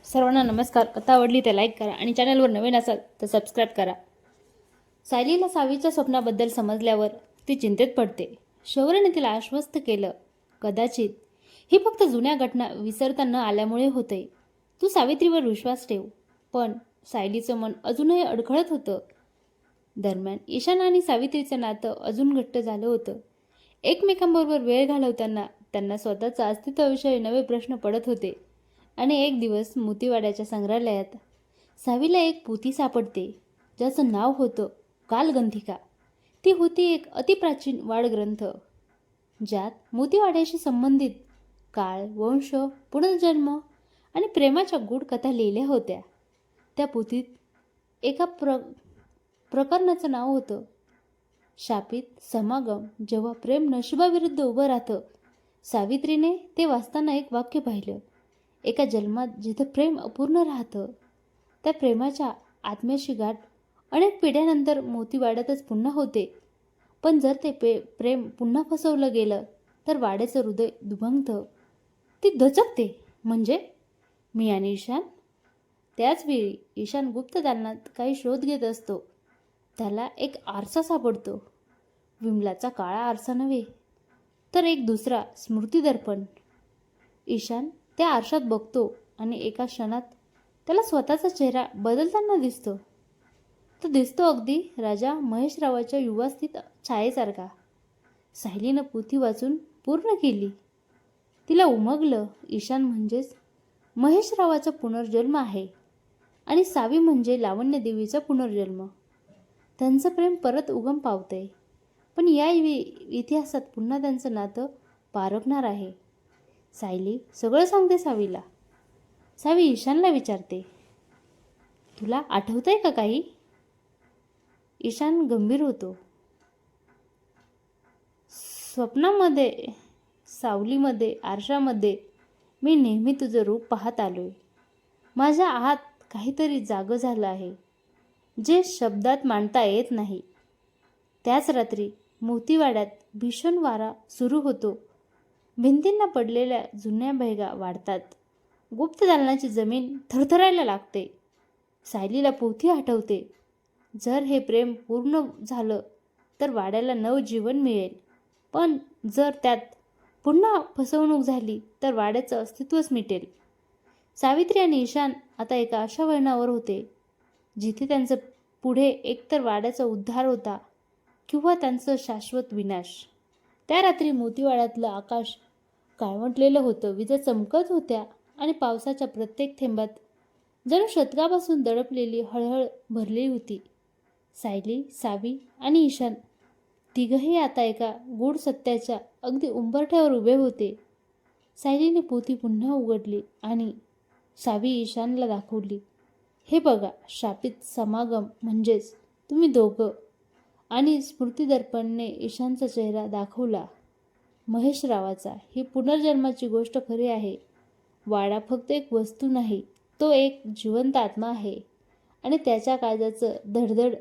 सर्वांना नमस्कार. कथा आवडली तर लाईक करा आणि चॅनलवर नवीन असाल तर सबस्क्राईब करा. सायलीला सावीच्या स्वप्नाबद्दल समजल्यावर ती चिंतेत पडते. शौर्यने तिला आश्वस्त केलं, कदाचित ही फक्त जुन्या घटना विसरता न आल्यामुळे होते. तू सावित्रीवर विश्वास ठेव. पण सायलीचं मन अजूनही अडखळत होतं. दरम्यान ईशान आणि सावित्रीचं नातं अजून घट्ट झालं होतं. एकमेकांबरोबर वेळ घालवताना त्यांना स्वतःचा अस्तित्वाविषयी नवे प्रश्न पडत होते. आणि एक दिवस मोतीवाड्याच्या संग्रहालयात सावीला एक पोथी सापडते, ज्याचं नाव होतं कालगंधिका. ती होती एक अतिप्राचीन वाडग्रंथ, ज्यात मोतीवाड्याशी संबंधित काळ, वंश, पुनर्जन्म आणि प्रेमाच्या गूढ कथा लिहिल्या होत्या. त्या पोथीत एका प्रकरणाचं नाव होतं शापित समागम. जेव्हा प्रेम नशिबाविरुद्ध उभं राहतं, सावित्रीने ते वाचताना एक वाक्य पाहिलं. एका जन्मात जिथं प्रेम अपूर्ण राहतं, त्या प्रेमाच्या आत्म्याशी गाठ अनेक पिढ्यानंतर मोतीवाड्यातच पुन्हा होते. पण जर ते प्रेम पुन्हा फसवलं गेलं तर वाड्याचं हृदय दुभंगतं, ती दचकते. म्हणजे मी आणि ईशान. त्याचवेळी ईशान गुप्त दालनात काही शोध घेत असतो. त्याला एक आरसा सापडतो. विमलाचा काळा आरसा नव्हे, तर एक दुसरा स्मृतिदर्पण. ईशान त्या आरशात बघतो आणि एका क्षणात त्याला स्वतःचा चेहरा बदलताना दिसतो. तो दिसतो अगदी राजा महेशरावाच्या युवास्थित छायेसारखा. सायलीनं पोथी वाचून पूर्ण केली. तिला उमगलं, ईशान म्हणजेच महेशरावाचा पुनर्जन्म आहे आणि सावी म्हणजे लावण्यदेवीचा पुनर्जन्म. त्यांचं प्रेम परत उगम पावतंय. पण या इतिहासात पुन्हा त्यांचं नातं पारखणार आहे. सायली सगळं सांगते सावीला. सावी ईशानला विचारते, तुला आठवतंय का काही? ईशान गंभीर होतो. स्वप्नामध्ये, सावलीमध्ये, आरशामध्ये मी नेहमी तुझं रूप पाहत आलोय. माझ्या आत काहीतरी जागं झालं आहे, जे शब्दात मांडता येत नाही. त्याच रात्री मोतीवाड्यात भीषण वारा सुरू होतो. भिंतींना पडलेल्या जुन्या भेगा वाढतात. गुप्त दालनाची जमीन थरथरायला लागते. सायलीला पोथी आठवते. जर हे प्रेम पूर्ण झालं तर वाड्याला नवजीवन मिळेल. पण जर त्यात पुन्हा फसवणूक झाली तर वाड्याचं अस्तित्वच मिटेल. सावित्री आणि ईशान आता एका अशा वळणावर होते, जिथे त्यांचं पुढे एकतर वाड्याचा उद्धार होता किंवा त्यांचं शाश्वत विनाश. त्या रात्री मोतीवाड्यातलं आकाश काळवंटलेलं होतं. विजा चमकत होत्या आणि पावसाच्या प्रत्येक थेंबात जणू शतकापासून दडपलेली हळहळ भरली होती. सायली, सावी आणि ईशान तिघही आता एका गूढ सत्याच्या अगदी उंबरठ्यावर उभे होते. सायलीने पोथी पुन्हा उघडली आणि सावी ईशानला दाखवली. हे बघा, शापित समागम म्हणजेच तुम्ही दोघं. आणि स्मृतिदर्पणने ईशानचा चेहरा दाखवला, महेशरावाचा. ही पुनर्जन्माची गोष्ट खरी आहे. वाडा फक्त एक वस्तू नाही, तो एक जिवंत आत्मा आहे आणि त्याच्या काळजाचं धडधड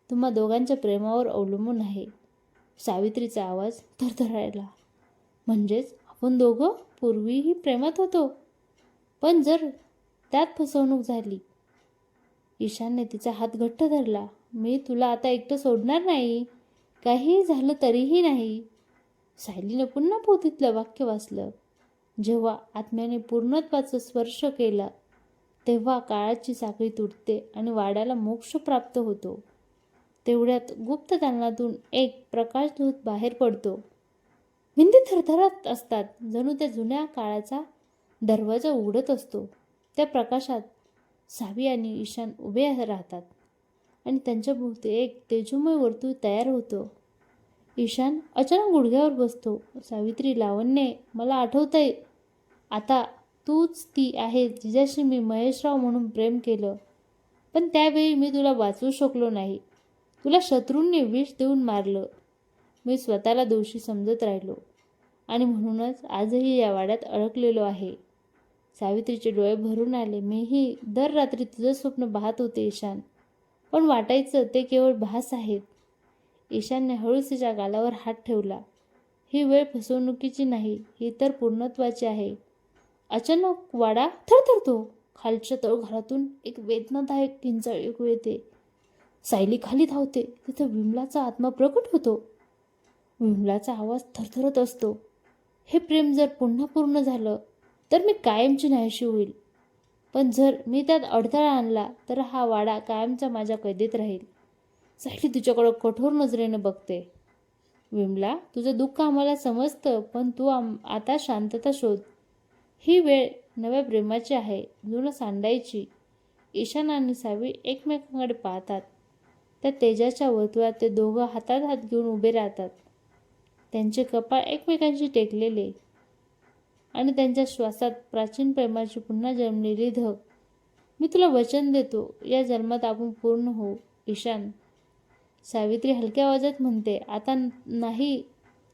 तुम्हा दोघांच्या प्रेमावर अवलंबून आहे. सावित्रीचा आवाज थरथरायला. म्हणजेच आपण दोघं पूर्वीही प्रेमात होतो, पण जर त्यात फसवणूक झाली. ईशानने तिचा हात घट्ट धरला. मी तुला आता एकटं सोडणार नाही, काही झालं तरीही नाही. सायलीने पुन्हा पोथीतलं वाक्य वाचलं. जेव्हा आत्म्याने पूर्णत्वाचा स्पर्श केला तेव्हा काळाची साखळी तुटते आणि वाड्याला मोक्ष प्राप्त होतो. तेवढ्यात गुप्त दालनातून एक प्रकाशधूत बाहेर पडतो. भिंती थरथरत असतात, जणू त्या जुन्या काळाचा दरवाजा उघडत असतो. त्या प्रकाशात सावी आणि ईशान उभे राहतात आणि त्यांच्याभोवती एक तेजोमय वर्तुळ तयार होतं. ईशान अचानक गुडघ्यावर बसतो. सावित्री, लावण्ये, मला आठवतंय आता, तूच ती आहे जिच्याशी मी महेशराव म्हणून प्रेम केलं. पण त्यावेळी मी तुला वाचवू शकलो नाही. तुला शत्रूंनी विष देऊन मारलं. मी स्वतःला दोषी समजत राहिलो आणि म्हणूनच आजही या वाड्यात अडकलेलो आहे. सावित्रीचे डोळे भरून आले. मीही दर रात्री तुझं स्वप्न पाहत होते ईशान, पण वाटायचं ते केवळ भास आहेत. ईशानने हळूच तिच्या गालावर हात ठेवला. ही वेळ फसवणुकीची नाही, ही तर पूर्णत्वाची आहे. अचानक वाडा थरथरतो. खालच्या तळघरातून एक वेदनादायक किंचाळ ऐकू येते. सायली खाली धावते. तिथे विमलाचा आत्मा प्रकट होतो. विमलाचा आवाज थरथरत असतो. हे प्रेम जर पुन्हा पूर्ण झालं तर मी कायमची नाहीशी होईल. पण जर मी त्यात अडथळा आणला तर हा वाडा कायमचा माझ्या कैदेत राहील. सायली तिच्याकडं कठोर नजरेने बघते. विमला, तुझं दुःख आम्हाला समजतं, पण तू आता शांतता शोध. ही वेळ नव्या प्रेमाची आहे, जुनं सांडायची. ईशान आणि सावी एकमेकांकडे पाहतात. त्या तेजाच्या वर्तुळात ते दोघं हातात हात घेऊन उभे राहतात. त्यांचे कपाळ एकमेकांशी टेकलेले आणि त्यांच्या श्वासात प्राचीन प्रेमाची पुन्हा जन्मलेली धग. मी तुला वचन देतो, या जन्मात आपण पूर्ण होऊ, ईशान. सावित्री हलक्या आवाजात म्हणते. आता नाही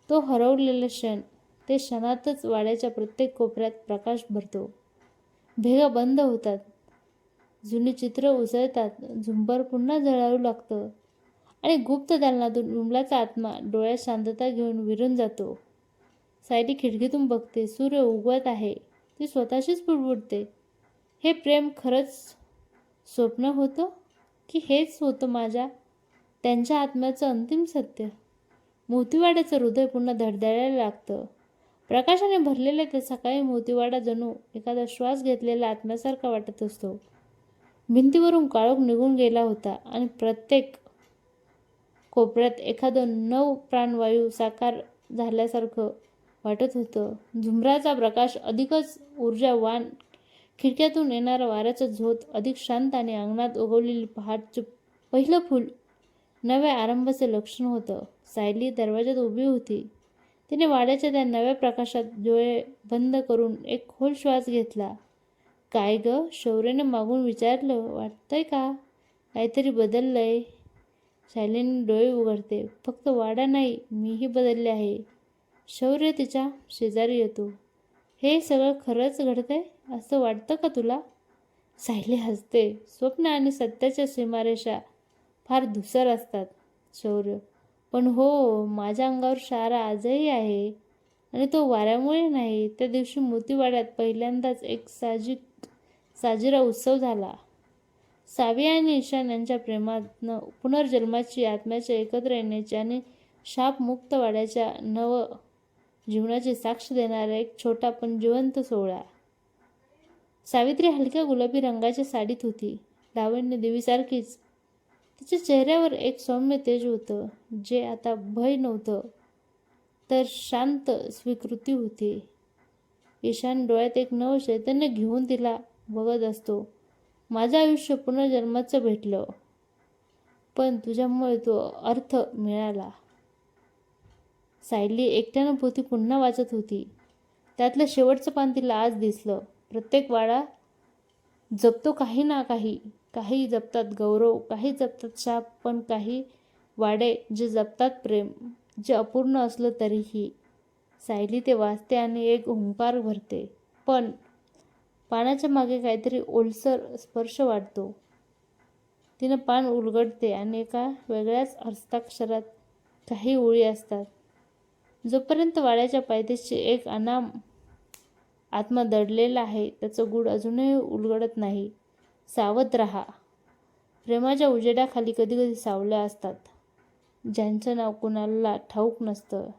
तो हरवलेला क्षण. ते क्षणातच वाड्याच्या प्रत्येक कोपऱ्यात प्रकाश भरतो. भेगा बंद होतात. जुनी चित्र उसळतात. झुंबर पुन्हा झळाळू लागतं आणि गुप्त दालनातून विमलाचा आत्मा डोळ्यात शांतता घेऊन विरून जातो. सायली खिडकीतून बघते. सूर्य उगवत आहे. ती स्वतःशीच पुटपुटते. हे प्रेम खरंच स्वप्न होतं की हेच होतं त्यांच्या आत्म्याचं अंतिम सत्य? मोतीवाड्याचं हृदय पुन्हा धडधडायला लागतं. प्रकाशाने भरलेल्या त्या सकाळी मोतीवाडा जणू एखादा श्वास घेतलेला आत्म्यासारखा वाटत असतो. भिंतीवरून काळोख निघून गेला होता आणि प्रत्येक कोपऱ्यात एखादं नव प्राणवायू साकार झाल्यासारखं वाटत होतं. झुंबराचा प्रकाश अधिकच ऊर्जावान, खिडक्यातून येणारा वाऱ्याचा झोत अधिक शांत आणि अंगणात उगवलेली पहाटचे पहिलं फूल नव्या आरंभाचे लक्षण होतं. सायली दरवाजात उभी होती. तिने वाड्याच्या त्या नव्या प्रकाशात डोळे बंद करून एक खोल श्वास घेतला. काय ग? शौर्यने मागून विचारलं. वाटतंय का काहीतरी बदललंय? सायलीने डोळे उघडते. फक्त वाडा नाही, मीही बदलले आहे. शौर्य तिच्या शेजारी येतो. हे सगळं खरंच घडतंय असं वाटतं का तुला? सायली हसते. स्वप्न आणि सत्याच्या सीमारेषा फार धुसर असतात, शौर्य. पण हो, माझ्या अंगावर शारा आजही आहे. आणि तो वाऱ्यामुळे नाही. त्या दिवशी मोतीवाड्यात पहिल्यांदाच एक साजिरा उत्सव झाला. सावी आणि ईशान यांच्या प्रेमातनं पुनर्जन्माची, आत्म्याच्या एकत्र येण्याची आणि शापमुक्त वाड्याच्या नव जीवनाची साक्ष देणारा एक छोटा पण जिवंत सोहळा. सावित्री हलक्या गुलाबी रंगाच्या साडीत होती. लावण्य देवीसारखीच. तिच्या चेहऱ्यावर एक सौम्य तेज होतं, जे आता भय नव्हतं तर शांत स्वीकृती होती. ईशान डोळ्यात एक नवं चैतन्य घेऊन तिला बघत असतो. माझं आयुष्य पुनर्जन्माचं भेटलं, पण तुझ्यामुळे तो अर्थ मिळाला. सायली एकट्यानं पोथी पुन्हा वाचत होती. त्यातलं शेवटचं पान तिला आज दिसलं. प्रत्येक वाडा जपतो काही ना काही. काही जपतात गौरव, काही जपतात शाप, पण काही वाडे जे जपतात प्रेम, जे अपूर्ण असलं तरीही. सायली ते वाचते आणि एक हुंकार भरते. पण पानाच्या मागे काहीतरी ओलसर स्पर्श वाटतो. तिनं पान उलगडते आणि एका वेगळ्याच हस्ताक्षरात काही ओळी असतात. जोपर्यंत वाड्याच्या पायथ्याशी एक अनाम आत्मा दडलेला आहे, त्याचं गूढ अजूनही उलगडत नाही. सावध राहा. प्रेमाच्या उजेडाखाली कधीकधी सावल्या असतात, ज्यांचं नाव कुणाला ठाऊक नसतं.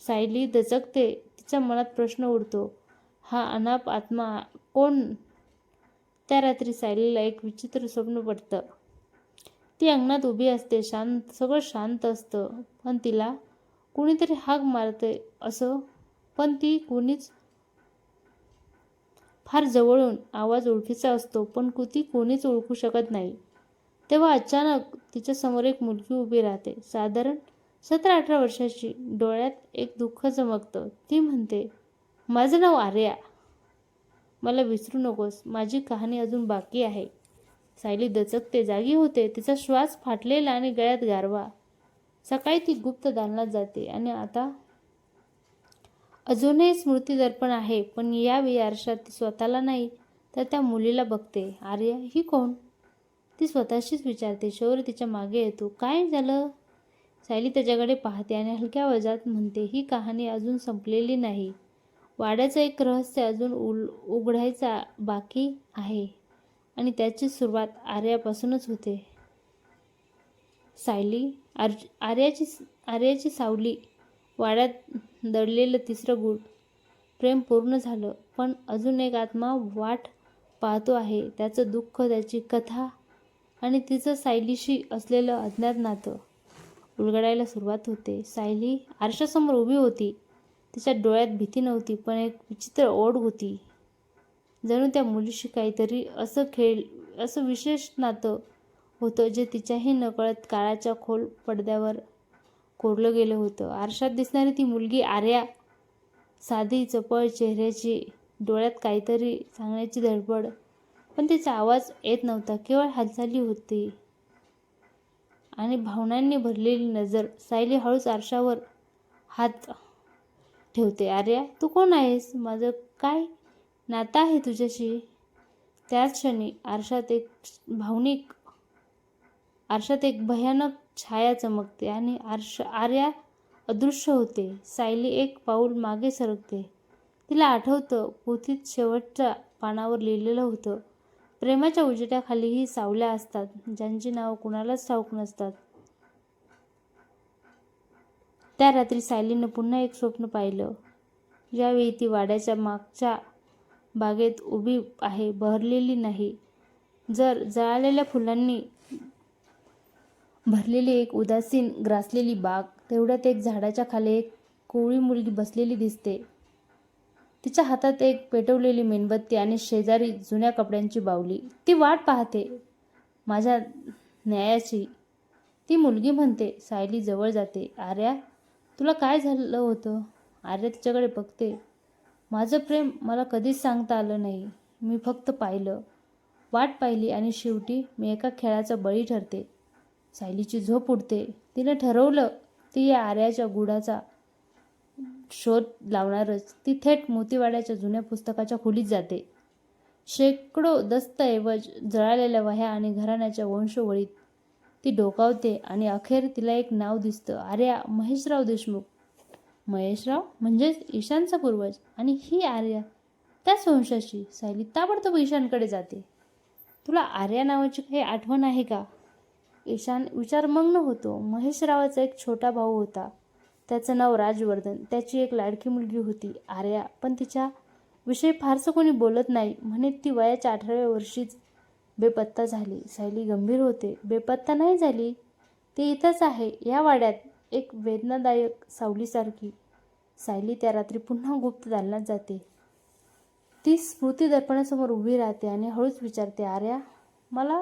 सायली दचकते. तिच्या मनात प्रश्न उडतो. हा अनाप आत्मा कोण? त्या रात्री सायलीला एक विचित्र स्वप्न पडतं. ती अंगणात उभी असते. सगळं शांत असतं, पण तिला कुणीतरी हाक मारते असं. पण ती कोणीच. फार जवळून. आवाज ओळखीचा असतो, पण ती कोणीच ओळखू शकत नाही. तेव्हा अचानक तिच्यासमोर एक मुलगी उभी राहते, साधारण 17-18 वर्षाची. डोळ्यात एक दुःख चमकतं. ती म्हणते, माझं नाव आर्या. मला विसरू नकोस. माझी कहाणी अजून बाकी आहे. सायली दचकते, जागी होते. तिचा श्वास फाटलेला आणि गळ्यात गारवा. सकाळी ती गुप्त दालनात जाते आणि आता अजूनही स्मृती दर्पण आहे, पण यावेळी आरशात ती स्वतःला नाही तर त्या मुलीला बघते. आर्या ही कोण? ती स्वतःशीच विचारते. शौर्य तिच्या मागे येतो. काय झालं? सायली त्याच्याकडे पाहते आणि हलक्या आवाजात म्हणते, ही कहाणी अजून संपलेली नाही. वाड्याचं एक रहस्य अजून उघडायचा बाकी आहे आणि त्याची सुरुवात आर्यापासूनच होते. सायली आर्याची सावली, वाड्यात दडलेलं तिसरं गूढ प्रेम पूर्ण झालं, पण अजून एक आत्मा वाट पाहतो आहे. त्याचं दुःख, त्याची कथा आणि तिचं सायलीशी असलेलं अज्ञात नातं उलगडायला सुरुवात होते. सायली आरशासमोर उभी होती. तिच्या डोळ्यात भीती नव्हती, पण एक विचित्र ओढ होती. जणू त्या मुलीशी काहीतरी असं विशेष नातं होतं जे तिच्याही नकळत काळाच्या खोल पडद्यावर कोरलं गेलं होतं. आरशात दिसणारी ती मुलगी आर्या, साधी चपळ चेहऱ्याची, डोळ्यात काहीतरी सांगण्याची धडपड, पण तिचा आवाज येत नव्हता. केवळ हालचाली होती आणि भावनांनी भरलेली नजर. सायली हळूच आरशावर हात ठेवते. आर्या, तू कोण आहेस? माझं काय नातं आहे तुझ्याशी? त्याच क्षणी आरशात एक भयानक छाया चमकते आणि आर्या अदृश्य होते. सायली एक पाऊल मागे सरकते. तिला आठवतं, पोथीत शेवटच्या पानावर लिहिलेलं होतं, प्रेमाच्या उजेडाखालीही सावल्या असतात, ज्यांची नावं कुणालाच ठाऊक नसतात. त्या रात्री सायलीनं पुन्हा एक स्वप्न पाहिलं. यावेळी ती वाड्याच्या मागच्या बागेत उभी आहे, बहरलेली नाही. जळालेल्या फुलांनी भरलेली एक उदासीन ग्रासलेली बाग. तेवढ्यात एक झाडाच्या खाली एक कोवळी मुलगी बसलेली दिसते. तिच्या हातात एक पेटवलेली मेणबत्ती आणि शेजारी जुन्या कपड्यांची बाहुली. ती वाट पाहते माझ्या न्यायाची, ती मुलगी म्हणते. सायली जवळ जाते. आर्या, तुला काय झालं होतं? आर्या तिच्याकडे बघते. माझं प्रेम मला कधीच सांगता आलं नाही. मी फक्त पाहिलं, वाट पाहिली आणि शेवटी मी एका खेळाचा बळी ठरते. सायलीची झोप उडते. तिने ठरवलं, ती या आर्याच्या गुढाचा शोध लावणारच. ती थेट मोतीवाड्याच्या जुन्या पुस्तकाच्या खोलीत जाते. शेकडो दस्तऐवज, जळालेल्या वह्या आणि घराण्याच्या वंशवळीत ती डोकावते आणि अखेर तिला एक नाव दिसतं. आर्या महेशराव देशमुख. महेशराव म्हणजेच ईशानचा पूर्वज. आणि ही आर्या त्याच वंशाची. सायली ताबडतोब ईशानकडे जाते. तुला आर्या नावाची काही आठवण आहे का? ईशान विचारमग्न होतो. महेशरावाचा एक छोटा भाऊ होता. त्याचं नाव राजवर्धन. त्याची एक लाडकी मुलगी होती, आर्या, पण तिच्या विषयी फारसं कोणी बोलत नाही. म्हणे ती वयाच्या 18व्या वर्षीच बेपत्ता झाली. सायली गंभीर होते. बेपत्ता नाही झाली, ती इथंच आहे, या वाड्यात, एक वेदनादायक सावलीसारखी. सायली त्या रात्री पुन्हा गुप्त दालनात जाते. ती स्मृती दर्पणासमोर उभी राहते आणि हळूच विचारते, आर्या, मला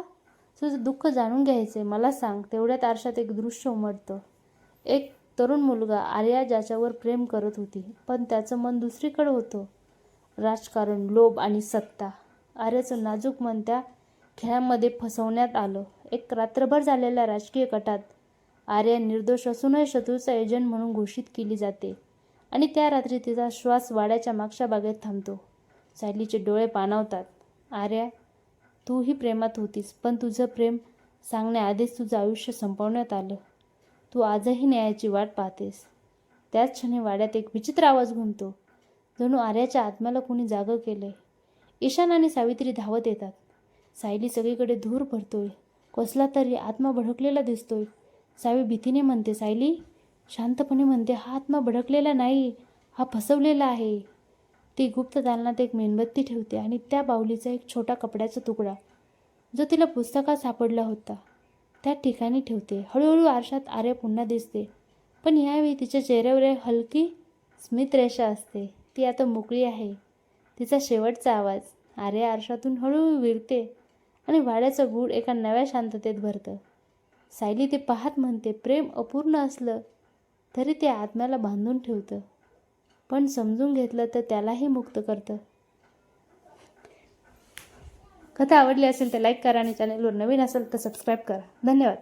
तुझं दुःख जाणून घ्यायचंय, मला सांग. तेवढ्यात आरशात एक दृश्य उमटतं. एक तरुण मुलगा, आर्या ज्याच्यावर प्रेम करत होती, पण त्याचं मन दुसरीकडे होतं. राजकारण, लोभ आणि सत्ता. आर्याचं नाजूक मन त्या खेळामध्ये फसवण्यात आलं. एक रात्रभर झालेल्या राजकीय कटात आर्या निर्दोष असूनही शत्रूचा एजंट म्हणून घोषित केली जाते आणि त्या रात्री तिचा श्वास वाड्याच्या मागच्या बागेत थांबतो. सायलीचे डोळे पाणावतात. आर्या, तूही प्रेमात होतीस, पण तुझं प्रेम सांगण्याआधीच तुझं आयुष्य संपवण्यात आलं. तू आजही न्यायाची वाट पाहतेस. त्याच क्षणी वाड्यात एक विचित्र आवाज घुमतो. जणू आर्याच्या आत्म्याला कोणी जागं केलंय. ईशान आणि सावित्री धावत येतात. सायली सगळीकडे धूर भरतोय. कसला तरी आत्मा भडकलेला दिसतोय. सावी भीतीने म्हणते, सायली, शांतपणे म्हणते, हा आत्मा भडकलेला नाही, हा फसवलेला आहे. ती गुप्त दालनात एक मेणबत्ती ठेवते आणि त्या बाहुलीचा एक छोटा कपड्याचा तुकडा, जो तिला पुस्तकात सापडला होता, त्या ठिकाणी ठेवते. हळूहळू आरशात आर्या पुन्हा दिसते, पण यावेळी तिच्या चेहऱ्यावर एक हलकी स्मितरेषा असते. ती आता मोकळी आहे. तिचा शेवटचा आवाज. आर्या आरशातून हळूहळू विरते आणि वाड्याचं गूढ एका नव्या शांततेत भरतं. सायली ते पाहत म्हणते, प्रेम अपूर्ण असलं तरी ते आत्म्याला बांधून ठेवतं, पण समजून घेतलं तर त्यालाही मुक्त करतं. कथा आवडली असेल तर लाईक करा आणि चॅनलवर नवीन असेल तर सबस्क्राईब करा. धन्यवाद.